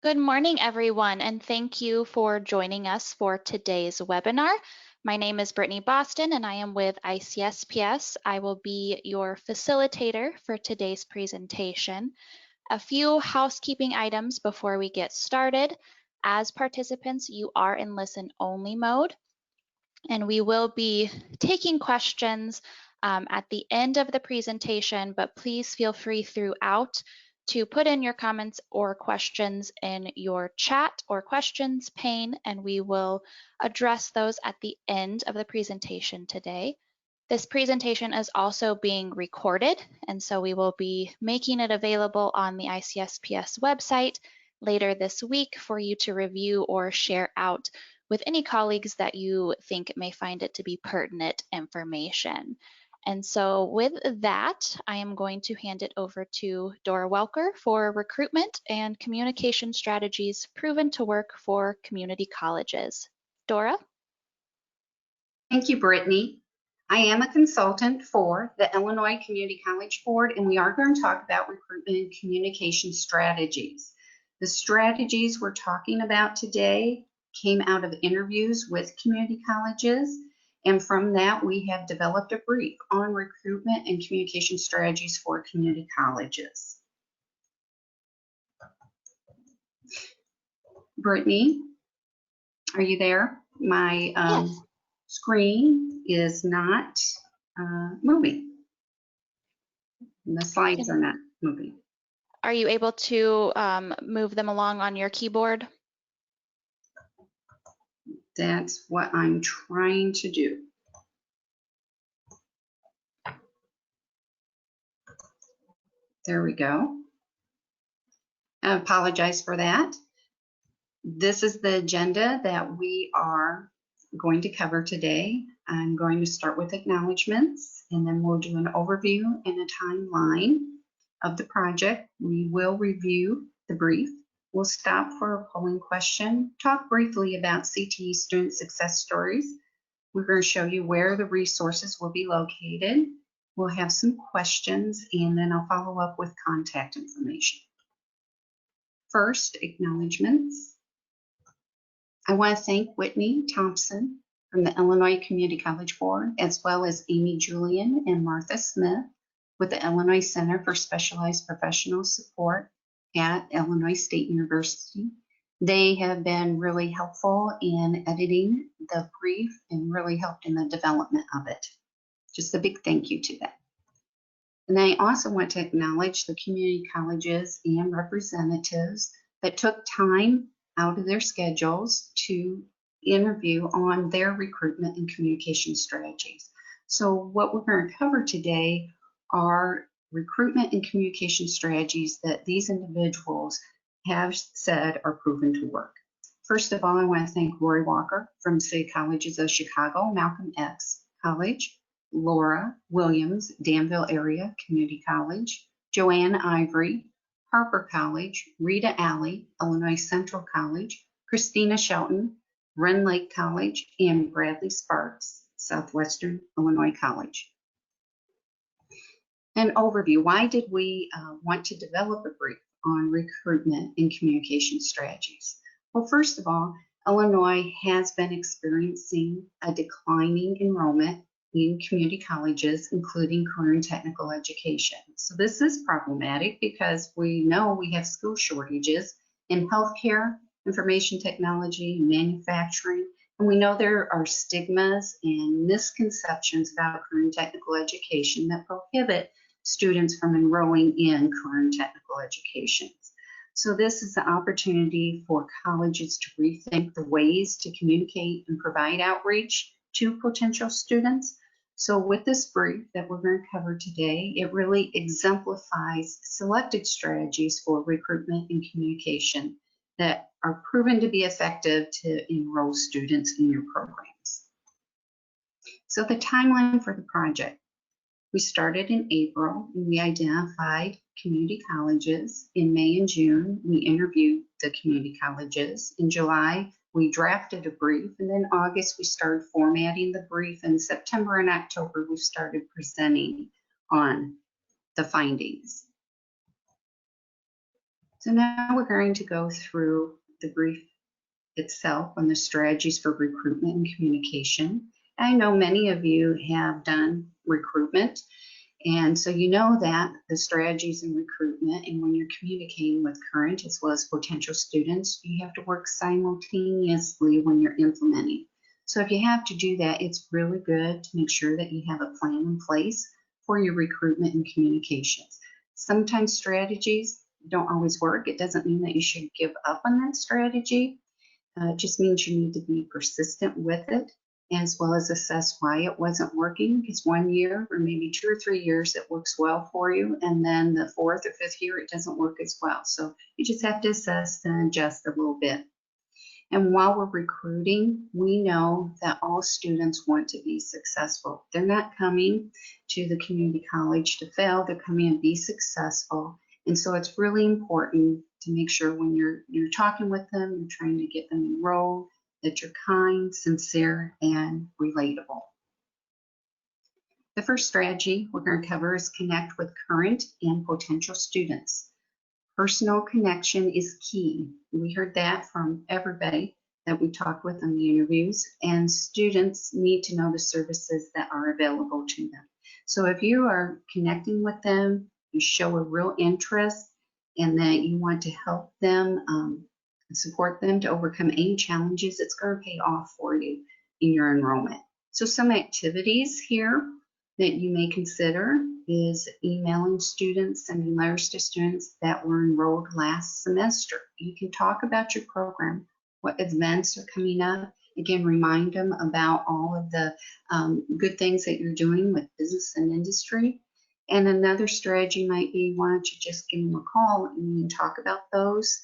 Good morning, everyone, and thank you for joining us for today's webinar. My name is Brittany Boston, and I am with ICSPS. I will be your facilitator for today's presentation. A few housekeeping items before we get started. As participants, you are in listen-only mode, and we will be taking questions at the end of the presentation, but please feel free throughout to put in your comments or questions in your chat or questions pane, and we will address those at the end of the presentation today. This presentation is also being recorded, and so we will be making it available on the ICSPS website later this week for you to review or share out with any colleagues that you think may find it to be pertinent information. And so with that, I am going to hand it over to Dora Welker for Recruitment and Communication Strategies Proven to Work for Community Colleges. Dora? Thank you, Brittany. I am a consultant for the Illinois Community College Board, and we are going to talk about recruitment and communication strategies. The strategies we're talking about today came out of interviews with community colleges, and from that we have developed a brief on recruitment and communication strategies for community colleges. Brittany, are you there? My Yes. Screen is not moving. And the slides are not moving. Are you able to move them along on your keyboard? That's what I'm trying to do. There we go. I apologize for that. This is the agenda that we are going to cover today. I'm going to start with acknowledgements, and then we'll do an overview and a timeline of the project. We will review the brief. We'll stop for a polling question, talk briefly about CTE student success stories. We're going to show you where the resources will be located. We'll have some questions, and then I'll follow up with contact information. First, acknowledgements. I want to thank Whitney Thompson from the Illinois Community College Board, as well as Amy Julian and Martha Smith with the Illinois Center for Specialized Professional Support at Illinois State University. They have been really helpful in editing the brief and really helped in the development of it. Just a big thank you to them. And I also want to acknowledge the community colleges and representatives that took time out of their schedules to interview on their recruitment and communication strategies. So what we're going to cover today are recruitment and communication strategies that these individuals have said are proven to work. First of all, I want to thank Rory Walker from City Colleges of Chicago, Malcolm X College, Laura Williams, Danville Area Community College, Joanne Ivory, Harper College, Rita Alley, Illinois Central College, Christina Shelton, Wren Lake College, and Bradley Sparks, Southwestern Illinois College. An overview. Why did we want to develop a brief on recruitment and communication strategies? Well, first of all, Illinois has been experiencing a declining enrollment in community colleges, including career and technical education. So this is problematic because we know we have skill shortages in healthcare, information technology, manufacturing, and we know there are stigmas and misconceptions about career and technical education that prohibit students from enrolling in career and technical education. So this is the opportunity for colleges to rethink the ways to communicate and provide outreach to potential students. So with this brief that we're going to cover today, it really exemplifies selected strategies for recruitment and communication that are proven to be effective to enroll students in your programs. So the timeline for the project. We started in April and we identified community colleges. In May and June, we interviewed the community colleges. In July, we drafted a brief, and then August we started formatting the brief, and September and October we started presenting on the findings. So now we're going to go through the brief itself on the strategies for recruitment and communication. I know many of you have done recruitment, and so you know that the strategies in recruitment, and when you're communicating with current as well as potential students, you have to work simultaneously when you're implementing. So if you have to do that, it's really good to make sure that you have a plan in place for your recruitment and communications. Sometimes strategies don't always work. It doesn't mean that you should give up on that strategy. It just means you need to be persistent with it, as well as assess why it wasn't working. Because 1 year or maybe 2 or 3 years it works well for you, and then the 4th or 5th year it doesn't work as well. So you just have to assess and adjust a little bit. And while we're recruiting, we know that all students want to be successful. They're not coming to the community college to fail, they're coming and be successful. And so it's really important to make sure when you're talking with them, you're trying to get them enrolled, that you're kind, sincere, and relatable. The first strategy we're going to cover is connect with current and potential students. Personal connection is key. We heard that from everybody that we talked with in the interviews, and students need to know the services that are available to them. So if you are connecting with them, you show a real interest and that you want to help them, support them to overcome any challenges, it's going to pay off for you in your enrollment. So some activities here that you may consider is emailing students, sending letters to students that were enrolled last semester. You can talk about your program, what events are coming up. Again, remind them about all of the good things that you're doing with business and industry. And another strategy might be, why don't you just give them a call and you can talk about those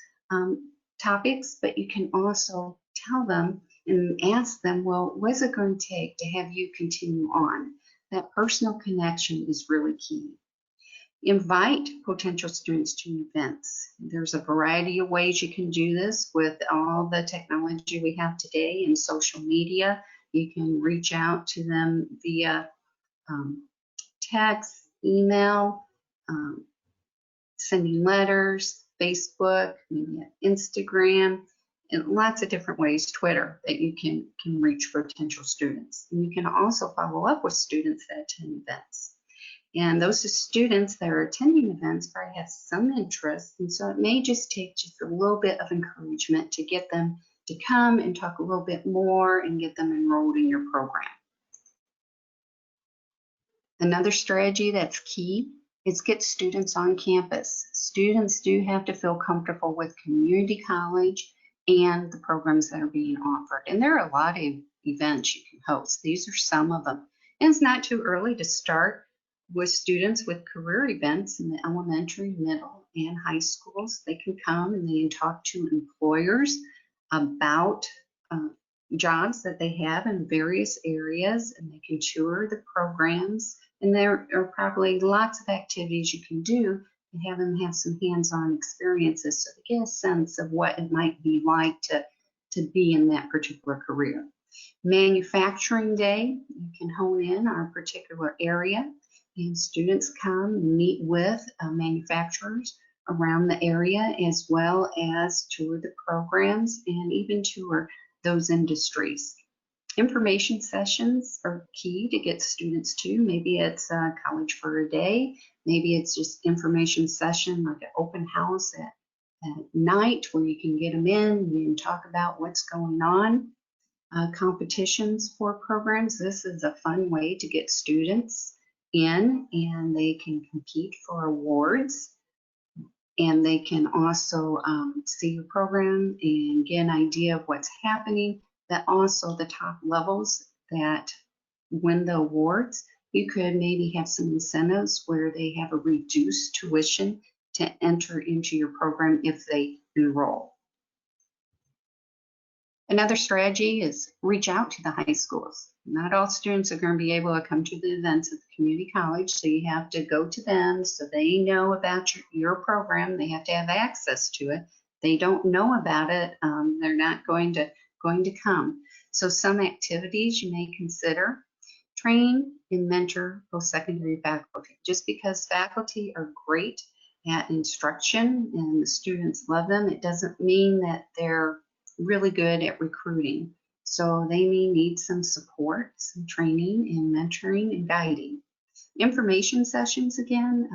topics, but you can also tell them and ask them, well, what's it going to take to have you continue on? That personal connection is really key. Invite potential students to events. There's a variety of ways you can do this with all the technology we have today in social media. You can reach out to them via text, email, sending letters, Facebook, maybe Instagram, and lots of different ways, Twitter, that you can reach potential students. And you can also follow up with students that attend events. And those students that are attending events probably have some interest, and so it may just take just a little bit of encouragement to get them to come and talk a little bit more and get them enrolled in your program. Another strategy that's key is get students on campus. Students do have to feel comfortable with community college and the programs that are being offered. And there are a lot of events you can host. These are some of them. And it's not too early to start with students with career events in the elementary, middle, and high schools. They can come and they can talk to employers about jobs that they have in various areas, and they can tour the programs. And there are probably lots of activities you can do and have them have some hands-on experiences so they get a sense of what it might be like to be in that particular career. Manufacturing Day, you can hone in on a particular area, and students come and meet with manufacturers around the area, as well as tour the programs and even tour those industries. Information sessions are key to get students to. Maybe it's college for a day. Maybe it's just information session like an open house at night where you can get them in, you can talk about what's going on. Competitions for programs. This is a fun way to get students in, and they can compete for awards. And they can also see your program and get an idea of what's happening. That also the top levels that win the awards, you could maybe have some incentives where they have a reduced tuition to enter into your program if they enroll. Another strategy is reach out to the high schools. Not all students are going to be able to come to the events at the community college, so you have to go to them so they know about your program. They have to have access to it. They don't know about it, they're not going to come. So some activities you may consider: train and mentor post-secondary faculty. Just because faculty are great at instruction and the students love them, it doesn't mean that they're really good at recruiting. So they may need some support, some training and mentoring and guiding. Information sessions again,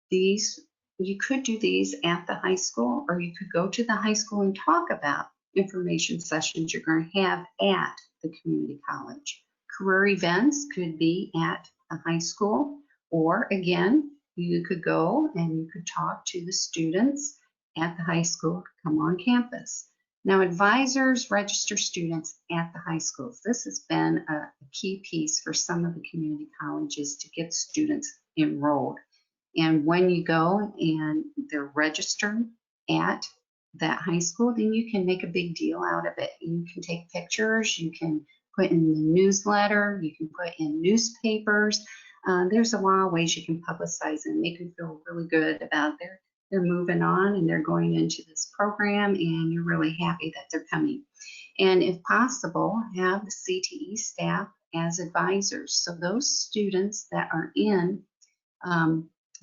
these, you could do these at the high school, or you could go to the high school and talk about information sessions you're going to have at the community college. Career events could be at the high school, or again, you could go and you could talk to the students at the high school to come on campus. Now, advisors register students at the high schools. This has been a key piece for some of the community colleges to get students enrolled. And when you go and they're registered at that high school, then you can make a big deal out of it. You can take pictures, you can put in the newsletter, you can put in newspapers. There's a lot of ways you can publicize and make them feel really good about they're moving on and they're going into this program, and you're really happy that they're coming. And if possible, have the CTE staff as advisors. So those students that are in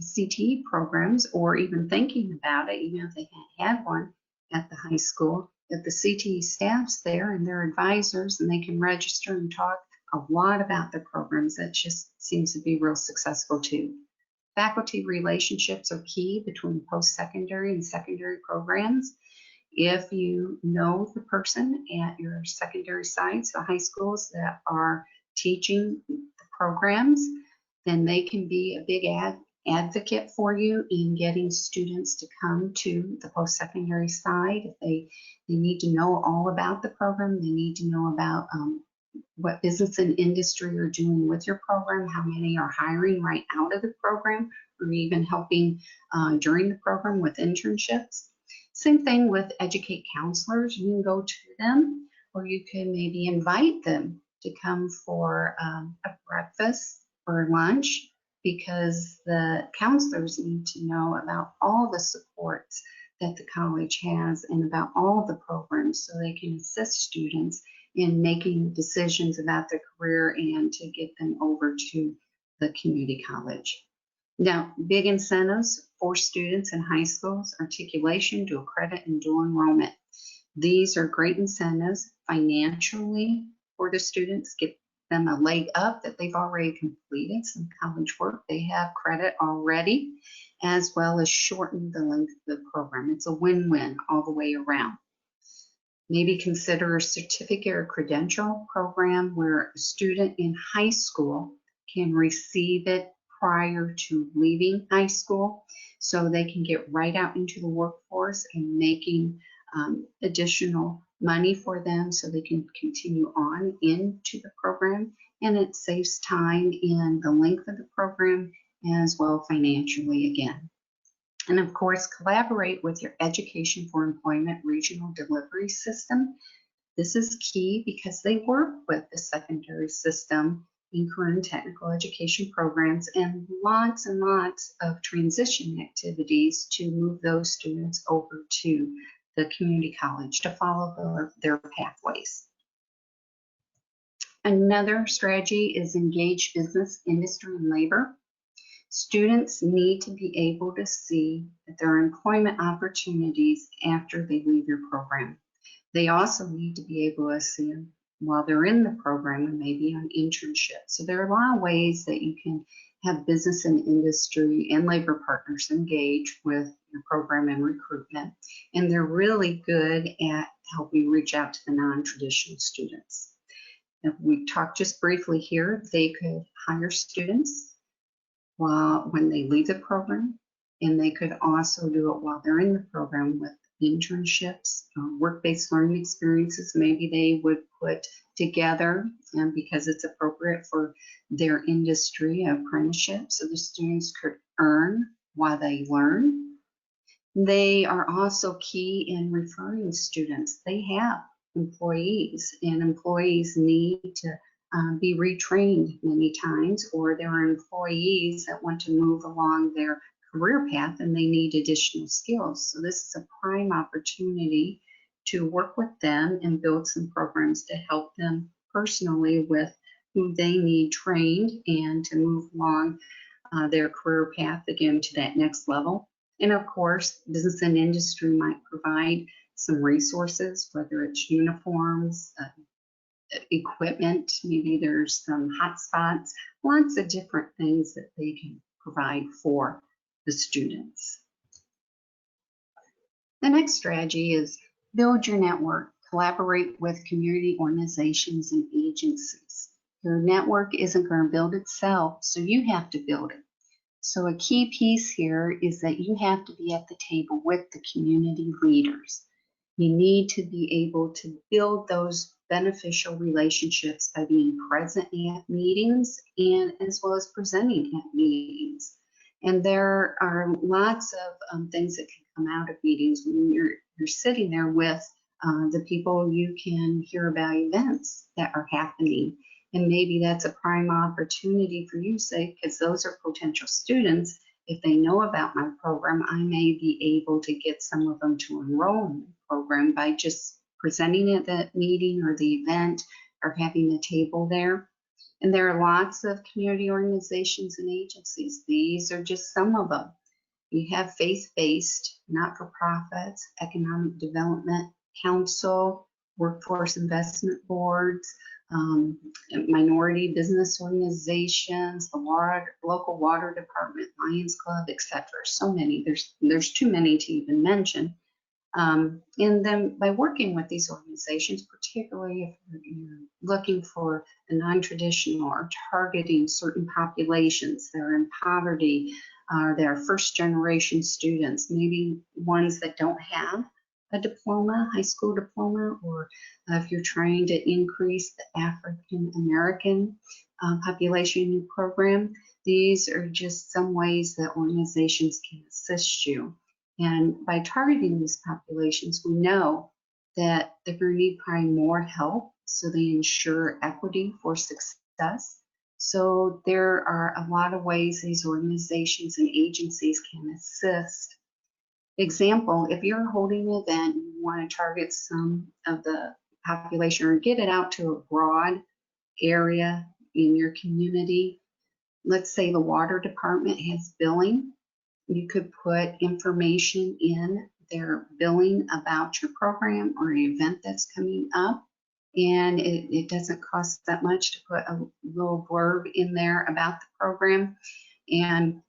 CTE programs, or even thinking about it, even if they had one at the high school, if the CTE staff's there and they're advisors and they can register and talk a lot about the programs, that just seems to be real successful too. Faculty relationships are key between post-secondary and secondary programs. If you know the person at your secondary sites, the high schools that are teaching the programs, then they can be a big advocate for you in getting students to come to the post-secondary side. If they need to know all about the program, they need to know about what business and industry are doing with your program, how many are hiring right out of the program, or even helping during the program with internships. Same thing with educate counselors. You can go to them, or you can maybe invite them to come for a breakfast or lunch, because the counselors need to know about all the supports that the college has and about all the programs, so they can assist students in making decisions about their career and to get them over to the community college. Now, big incentives for students in high schools: articulation, dual credit, and dual enrollment. These are great incentives financially for the students, get them a leg up that they've already completed some college work, they have credit already, as well as shorten the length of the program. It's a win-win all the way around. Maybe consider a certificate or credential program where a student in high school can receive it prior to leaving high school, so they can get right out into the workforce and making additional money for them, so they can continue on into the program, and it saves time in the length of the program as well financially again. And of course, collaborate with your Education for Employment regional delivery system. This is key because they work with the secondary system in career and technical education programs, and lots of transition activities to move those students over to the community college to follow their pathways. Another strategy is engage business, industry, and labor. Students need to be able to see that there are employment opportunities after they leave your program. They also need to be able to see them while they're in the program and maybe on internship. So there are a lot of ways that you can have business and industry and labor partners engage with your program and recruitment. And they're really good at helping reach out to the non-traditional students. Now, we talked just briefly here, they could hire students when they leave the program, and they could also do it while they're in the program with internships, work-based learning experiences maybe they would put together, and because it's appropriate for their industry, apprenticeship, so the students could earn while they learn. They are also key in referring students. They have employees, and employees need to be retrained many times, or there are employees that want to move along their career path and they need additional skills. So this is a prime opportunity to work with them and build some programs to help them personally with who they need trained and to move along their career path again to that next level. And of course, business and industry might provide some resources, whether it's uniforms, equipment, maybe there's some hotspots, lots of different things that they can provide for the students. The next strategy is build your network, collaborate with community organizations and agencies. Your network isn't going to build itself, so you have to build it. So a key piece here is that you have to be at the table with the community leaders. You need to be able to build those beneficial relationships by being present at meetings and as well as presenting at meetings. And there are lots of things that can come out of meetings when you're sitting there with the people. You can hear about events that are happening. And maybe that's a prime opportunity for you, say, because those are potential students. If they know about my program, I may be able to get some of them to enroll in the program by just presenting at that meeting or the event or having a table there. And there are lots of community organizations and agencies. These are just some of them. You have faith-based, not-for-profits, economic development council, workforce investment boards, minority business organizations, the local water department, Lions Club, etc. So many. There's too many to even mention. And then by working with these organizations, particularly if you're looking for a non-traditional or targeting certain populations that are in poverty, that are first-generation students, maybe ones that don't have a diploma, high school diploma, or if you're trying to increase the African American population in your program, these are just some ways that organizations can assist you. And by targeting these populations, we know that they're going to need probably more help, so they ensure equity for success. So there are a lot of ways these organizations and agencies can assist. Example, if you're holding an event and you want to target some of the population or get it out to a broad area in your community, let's say the water department has billing, you could put information in their billing about your program or an event that's coming up. And it doesn't cost that much to put a little blurb in there about the program. And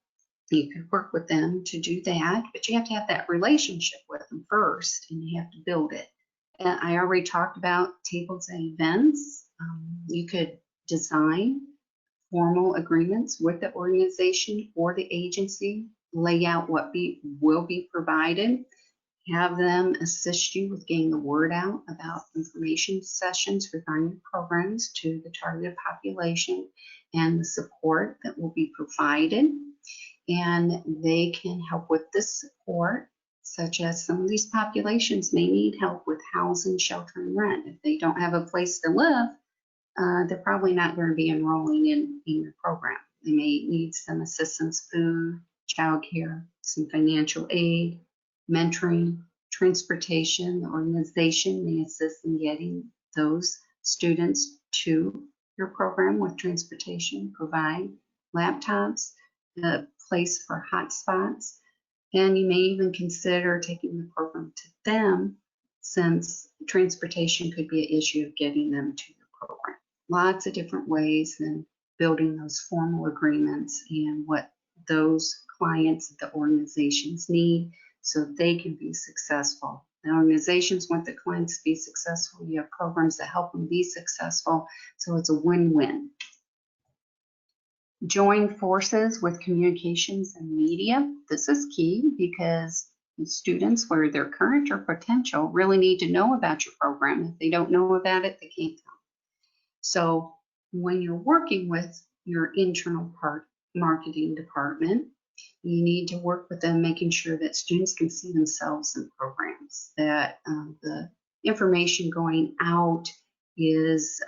you could work with them to do that, but you have to have that relationship with them first, and you have to build it. And I already talked about tables and events. You could design formal agreements with the organization or the agency, lay out what will be provided, have them assist you with getting the word out about information sessions regarding programs to the targeted population and the support that will be provided. And they can help with this support, such as some of these populations may need help with housing, shelter, and rent. If they don't have a place to live, they're probably not going to be enrolling in your program. They may need some assistance, food, childcare, some financial aid, mentoring, transportation. The organization may assist in getting those students to your program with transportation, provide laptops, a place for hotspots, and you may even consider taking the program to them, since transportation could be an issue of getting them to your program. Lots of different ways in building those formal agreements and what those clients, the organizations need so they can be successful. The organizations want the clients to be successful. You have programs that help them be successful, so it's a win-win. Join forces with communications and media. This is key because students, whether they're current or potential, really need to know about your program. If they don't know about it, they can't come. So when you're working with your internal marketing department, you need to work with them, making sure that students can see themselves in programs, that the information going out is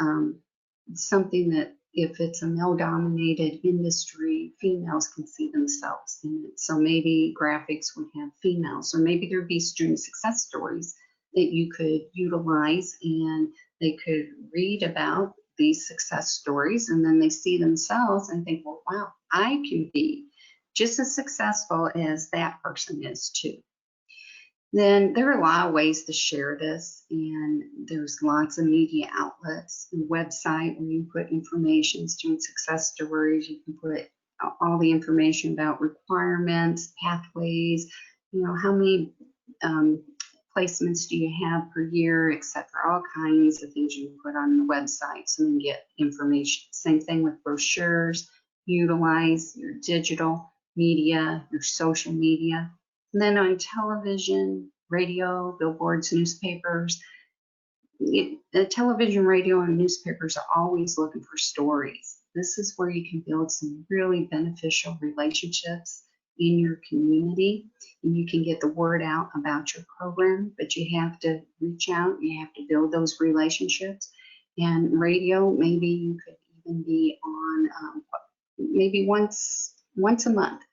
something that, if it's a male-dominated industry, females can see themselves in it. So maybe graphics would have females, or maybe there'd be student success stories that you could utilize, and they could read about these success stories, and then they see themselves and think, well, wow, I can be just as successful as that person is too. Then there are a lot of ways to share this, and there's lots of media outlets, a website where you put information, student success stories. You can put all the information about requirements, pathways, how many placements do you have per year, etc. All kinds of things you can put on the website so you can get information. Same thing with brochures. Utilize your digital media, your social media. And then on television, radio, billboards, newspapers, the television, radio, and newspapers are always looking for stories. This is where you can build some really beneficial relationships in your community, and you can get the word out about your program, but you have to reach out, you have to build those relationships. And radio, maybe you could even be on maybe once a month,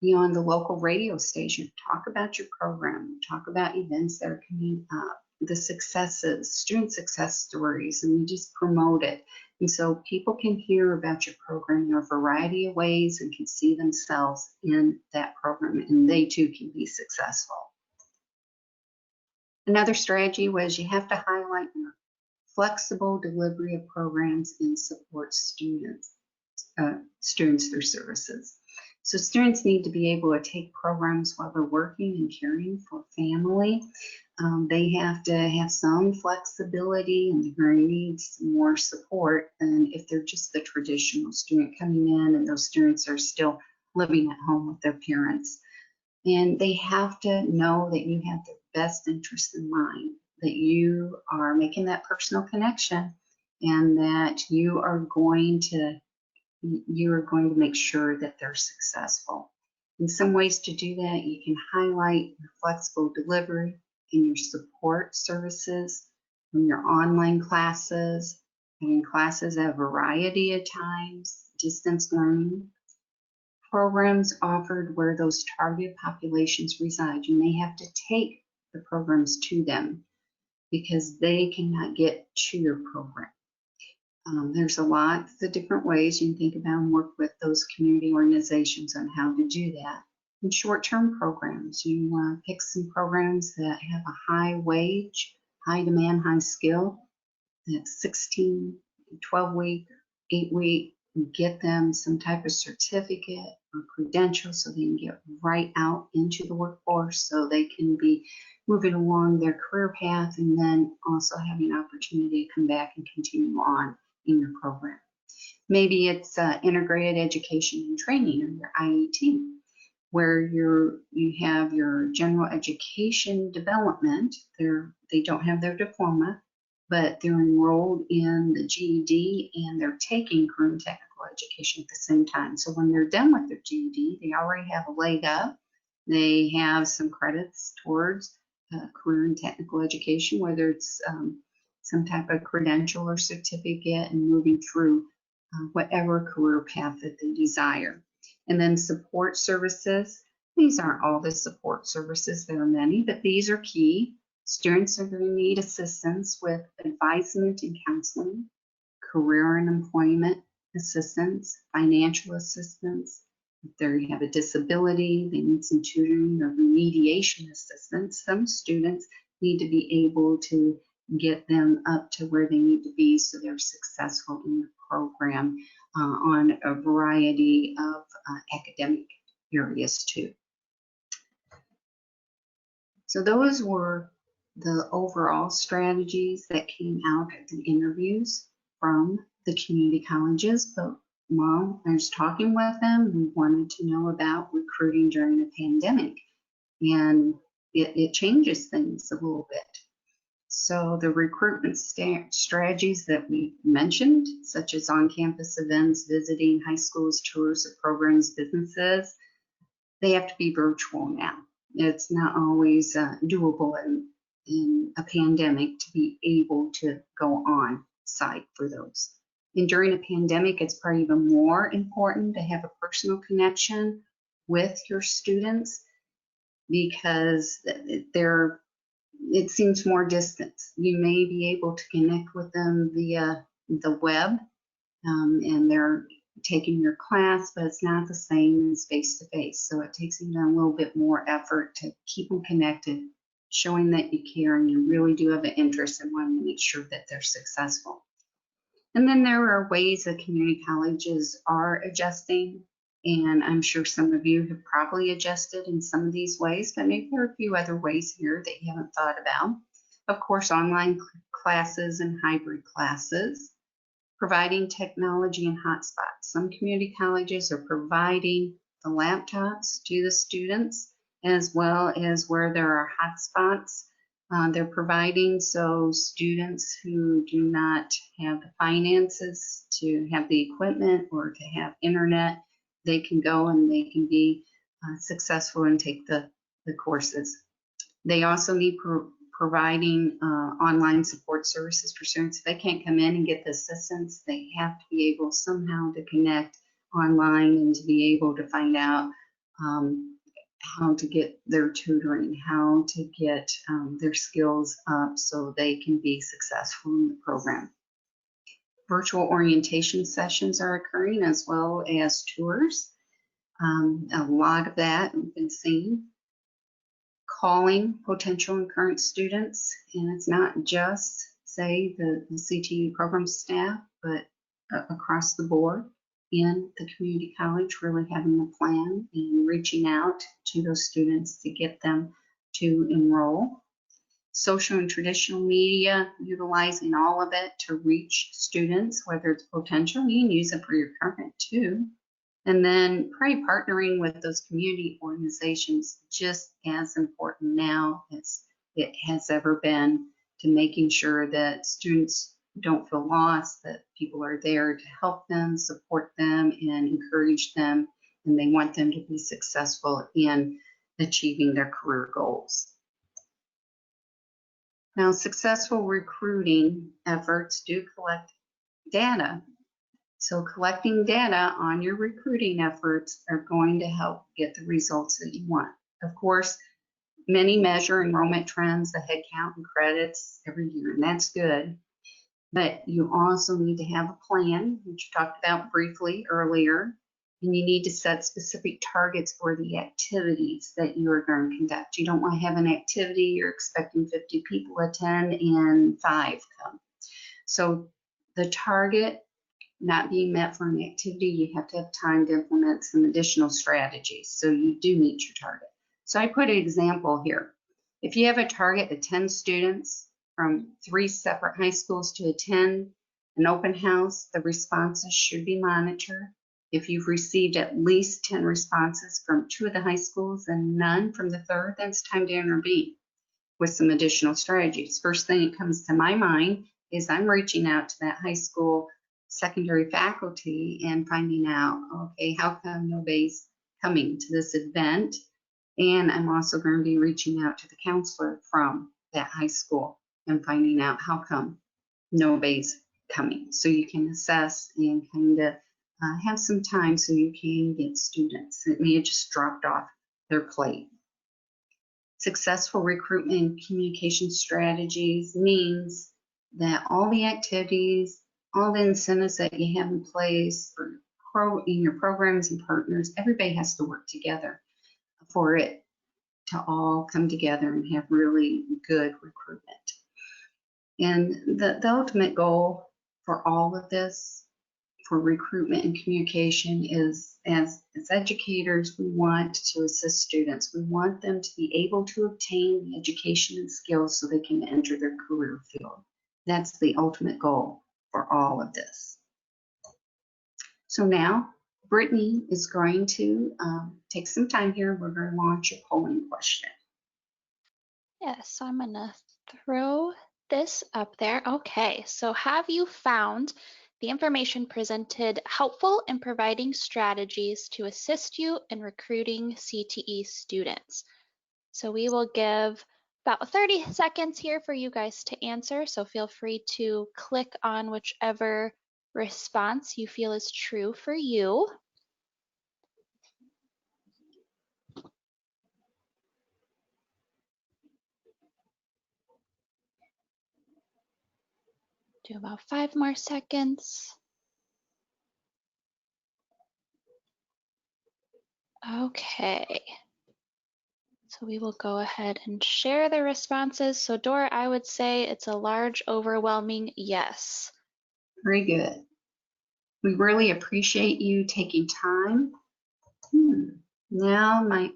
be on the local radio station, talk about your program, talk about events that are coming up, the successes, student success stories, and you just promote it. And so people can hear about your program in a variety of ways and can see themselves in that program, and they too can be successful. Another strategy was you have to highlight your flexible delivery of programs and support students through services. So students need to be able to take programs while they're working and caring for family. They have to have some flexibility, and they're going to need some more support than if they're just the traditional student coming in and those students are still living at home with their parents. And they have to know that you have their best interest in mind, that you are making that personal connection, and that you are going to make sure that they're successful. In some ways to do that, you can highlight your flexible delivery in your support services, in your online classes, and in classes at a variety of times, distance learning, programs offered where those target populations reside. You may have to take the programs to them because they cannot get to your program. There's a lot of different ways you can think about and work with those community organizations on how to do that. In short-term programs, you pick some programs that have a high wage, high demand, high skill, that's 16, 12-week, 8-week, get them some type of certificate or credential so they can get right out into the workforce, so they can be moving along their career path and then also having an opportunity to come back and continue on in your program. Maybe it's integrated education and training, or your IET, where you have your general education development. They don't have their diploma, but they're enrolled in the GED and they're taking career and technical education at the same time. So when they're done with their GED, they already have a leg up. They have some credits towards career and technical education, whether it's some type of credential or certificate, and moving through whatever career path that they desire. And then support services. These aren't all the support services, there are many, but these are key. Students are going to need assistance with advisement and counseling, career and employment assistance, financial assistance. If they have a disability, they need some tutoring or remediation assistance. Some students need to be able to get them up to where they need to be so they're successful in the program on a variety of academic areas too. So those were the overall strategies that came out of the interviews from the community colleges. But while I was talking with them, we wanted to know about recruiting during a pandemic, and it changes things a little bit. So the recruitment strategies that we mentioned, such as on-campus events, visiting high schools, tours of programs, businesses, they have to be virtual now. It's not always doable in a pandemic to be able to go on site for those. And during a pandemic, it's probably even more important to have a personal connection with your students, because it seems more distance. You may be able to connect with them via the web, and they're taking your class, but it's not the same as face-to-face. So it takes even a little bit more effort to keep them connected, showing that you care and you really do have an interest in wanting to make sure that they're successful. And then there are ways that community colleges are adjusting, and I'm sure some of you have probably adjusted in some of these ways, but maybe there are a few other ways here that you haven't thought about. Of course, online classes and hybrid classes, providing technology and hotspots. Some community colleges are providing the laptops to the students, as well as where there are hotspots. They're providing so students who do not have the finances to have the equipment or to have internet, they can go and they can be successful and take the courses. They also need providing online support services for students. If they can't come in and get the assistance, they have to be able somehow to connect online and to be able to find out how to get their tutoring, how to get their skills up so they can be successful in the program. Virtual orientation sessions are occurring as well as tours. A lot of that we've been seeing. Calling potential and current students, and it's not just, say, the CTE program staff, but across the board in the community college, really having a plan and reaching out to those students to get them to enroll. Social and traditional media, utilizing all of it to reach students, whether it's potential, you can use it for your current too. And then probably partnering with those community organizations just as important now as it has ever been, to making sure that students don't feel lost, that people are there to help them, support them, and encourage them, and they want them to be successful in achieving their career goals. Now, successful recruiting efforts do collect data. So collecting data on your recruiting efforts are going to help get the results that you want. Of course, many measure enrollment trends, the head count and credits every year, and that's good. But you also need to have a plan, which you talked about briefly earlier, and you need to set specific targets for the activities that you are going to conduct. You don't want to have an activity you're expecting 50 people attend and 5 come. So the target not being met for an activity, you have to have time to implement some additional strategies so you do meet your target. So I put an example here. If you have a target of 10 students from 3 separate high schools to attend an open house, the responses should be monitored. If you've received at least 10 responses from 2 of the high schools and none from the third, then it's time to intervene with some additional strategies. First thing that comes to my mind is I'm reaching out to that high school secondary faculty and finding out, okay, how come nobody's coming to this event? And I'm also going to be reaching out to the counselor from that high school and finding out how come nobody's coming. So you can assess and kind of have some time so you can get students that may have just dropped off their plate. Successful recruitment and communication strategies means that all the activities, all the incentives that you have in place in your programs and partners, everybody has to work together for it to all come together and have really good recruitment. And the ultimate goal for all of this, for recruitment and communication, is as educators, we want to assist students. We want them to be able to obtain the education and skills so they can enter their career field. That's the ultimate goal for all of this. So now Brittany is going to take some time here. We're going to launch a polling question. Yes, so I'm gonna throw this up there. Okay, so have you found the information presented helpful in providing strategies to assist you in recruiting CTE students? So we will give about 30 seconds here for you guys to answer, so feel free to click on whichever response you feel is true for you. Do about 5 more seconds. Okay. So we will go ahead and share the responses. So Dora, I would say it's a large, overwhelming yes. Very good. We really appreciate you taking time. Now my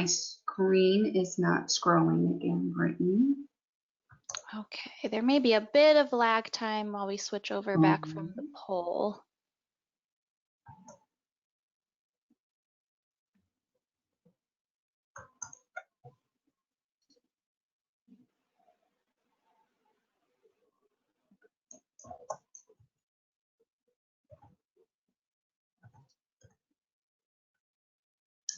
screen is not scrolling again, Brittany. Okay, there may be a bit of lag time while we switch over back from the poll.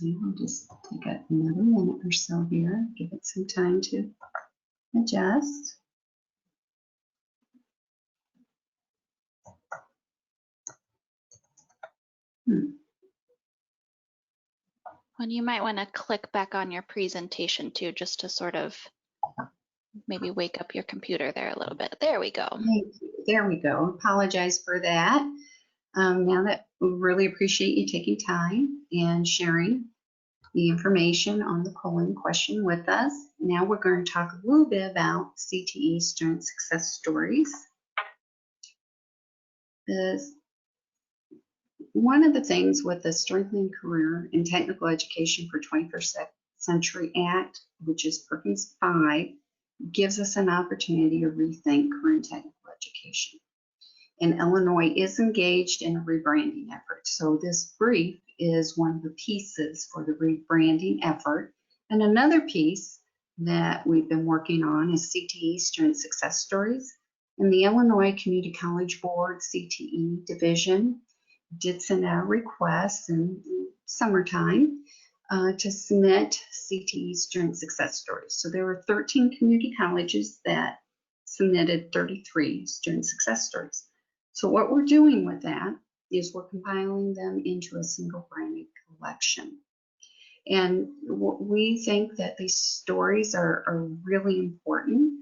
I'll just take another minute or so here, give it some time to adjust. And you might want to click back on your presentation too, just to sort of maybe wake up your computer there a little bit. There we go. There we go. Apologize for that. Now that we really appreciate you taking time and sharing the information on the polling question with us. Now we're going to talk a little bit about CTE student success stories. One of the things with the Strengthening Career in Technical Education for 21st Century Act, which is Perkins V, gives us an opportunity to rethink career and technical education. And Illinois is engaged in a rebranding effort. So this brief is one of the pieces for the rebranding effort. And another piece that we've been working on is CTE student success stories. And the Illinois Community College Board CTE division did send out a request in summertime to submit CTE student success stories. So there were 13 community colleges that submitted 33 student success stories. So what we're doing with that is we're compiling them into a single branded collection. And we think that these stories are really important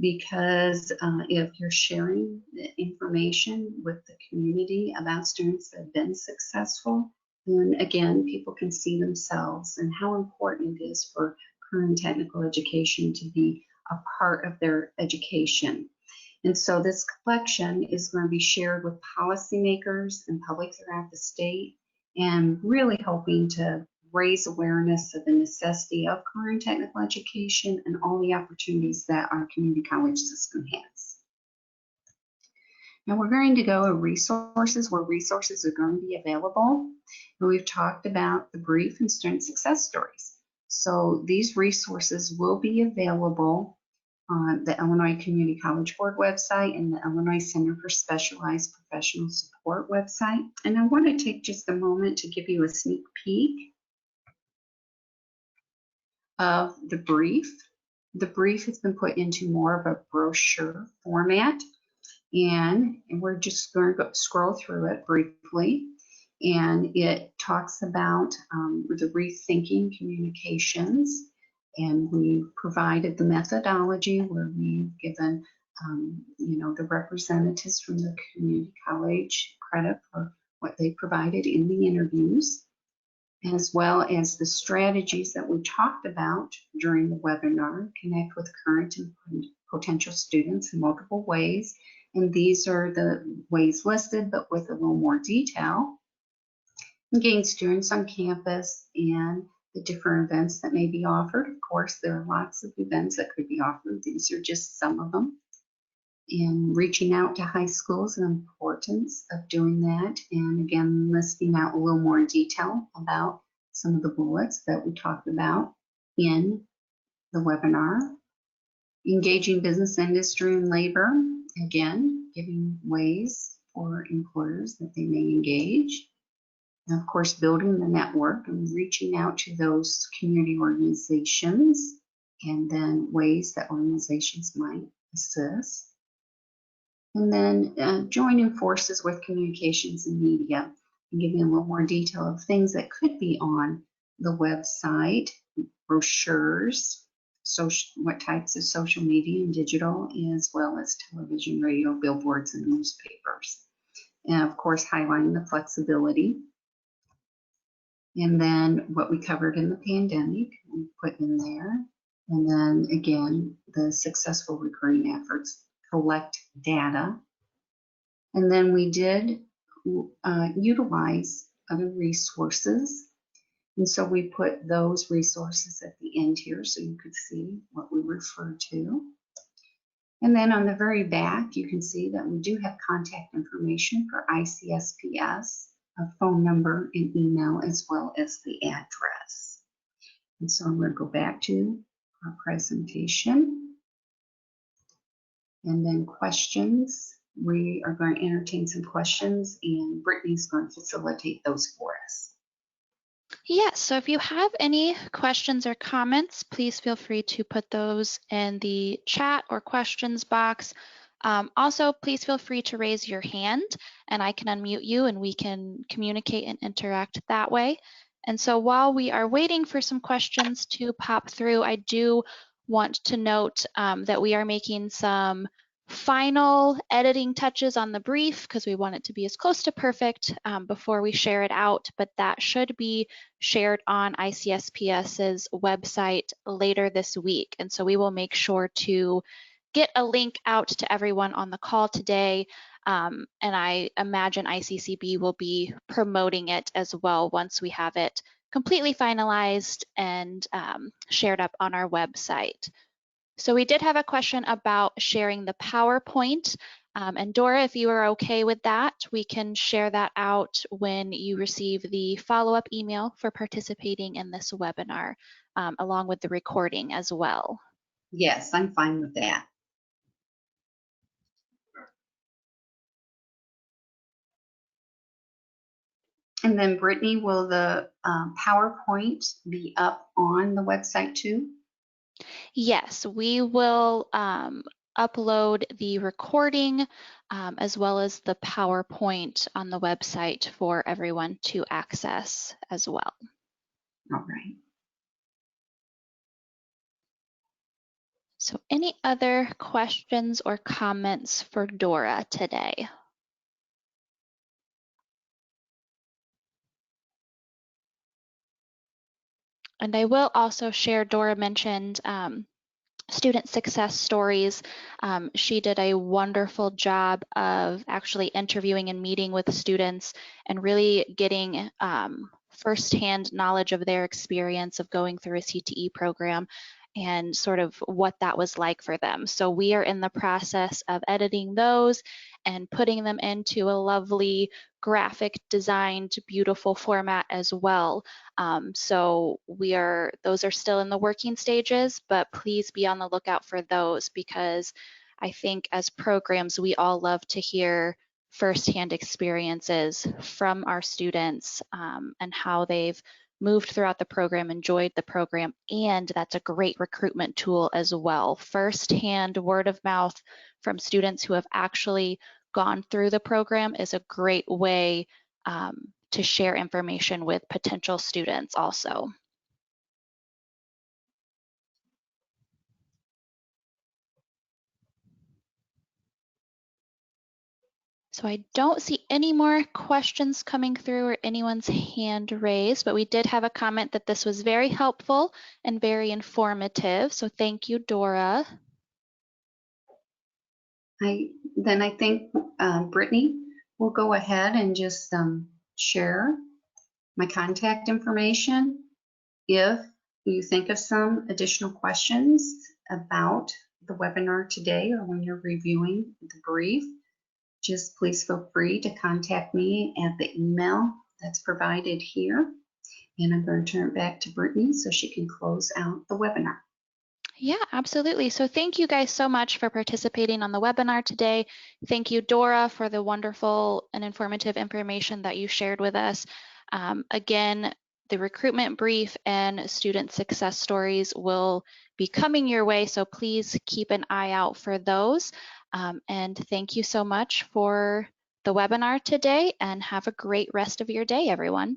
because if you're sharing the information with the community about students that have been successful, then again, people can see themselves and how important it is for career and technical education to be a part of their education. And so this collection is going to be shared with policymakers and public throughout the state, and really hoping to raise awareness of the necessity of career and technical education and all the opportunities that our community college system has. Now we're going to go to resources where resources are going to be available. And we've talked about the brief and student success stories. So these resources will be available on the Illinois Community College Board website and the Illinois Center for Specialized Professional Support website. And I want to take just a moment to give you a sneak peek of the brief. The brief has been put into more of a brochure format, and we're just going to scroll through it briefly. And it talks about the rethinking communications, and we provided the methodology where we've given the representatives from the community college credit for what they provided in the interviews, as well as the strategies that we talked about during the webinar. Connect with current and potential students in multiple ways, and these are the ways listed but with a little more detail. Engage students on campus and the different events that may be offered. Of course, there are lots of events that could be offered. These are just some of them. And reaching out to high schools and the importance of doing that. And again, listing out a little more detail about some of the bullets that we talked about in the webinar. Engaging business, industry, and labor. Again, giving ways for employers that they may engage. And of course, building the network and reaching out to those community organizations, and then ways that organizations might assist. And then joining forces with communications and media, and giving a little more detail of things that could be on the website, brochures, what types of social media and digital, as well as television, radio, billboards, and newspapers. And of course, highlighting the flexibility And then what we covered in the pandemic, we put in there. And then again, the successful recruiting efforts, collect data. And then we did utilize other resources. And so we put those resources at the end here so you could see what we refer to. And then on the very back, you can see that we do have contact information for ICSPS, a phone number and email, as well as the address. And so I'm going to go back to our presentation. And then questions. We are going to entertain some questions, and Brittany's going to facilitate those for us. Yes, so if you have any questions or comments, please feel free to put those in the chat or questions box. Also, please feel free to raise your hand and I can unmute you and we can communicate and interact that way. And so while we are waiting for some questions to pop through, I do want to note that we are making some final editing touches on the brief because we want it to be as close to perfect before we share it out, but that should be shared on ICSPS's website later this week. And so we will make sure to get a link out to everyone on the call today. And I imagine ICCB will be promoting it as well once we have it completely finalized and shared up on our website. So we did have a question about sharing the PowerPoint. And Dora, if you are okay with that, we can share that out when you receive the follow-up email for participating in this webinar, along with the recording as well. Yes, I'm fine with that. And then Brittany, will the PowerPoint be up on the website too? Yes, we will upload the recording as well as the PowerPoint on the website for everyone to access as well. All right. So any other questions or comments for Dora today? And I will also share, Dora mentioned student success stories. She did a wonderful job of actually interviewing and meeting with students and really getting firsthand knowledge of their experience of going through a CTE program and sort of what that was like for them. So we are in the process of editing those and putting them into a lovely graphic designed, beautiful format as well. So those are still in the working stages, but please be on the lookout for those because I think as programs, we all love to hear firsthand experiences from our students and how they've moved throughout the program, enjoyed the program, and that's a great recruitment tool as well. Firsthand word of mouth from students who have actually gone through the program is a great way to share information with potential students also. So I don't see any more questions coming through or anyone's hand raised, but we did have a comment that this was very helpful and very informative. So thank you, Dora. I think Brittany will go ahead and just share my contact information. If you think of some additional questions about the webinar today or when you're reviewing the brief, just please feel free to contact me at the email that's provided here. And I'm going to turn it back to Brittany so she can close out the webinar. Yeah, absolutely. So thank you guys so much for participating on the webinar today. Thank you, Dora, for the wonderful and informative information that you shared with us. Again, the recruitment brief and student success stories will be coming your way, so please keep an eye out for those. And thank you so much for the webinar today, and have a great rest of your day, everyone.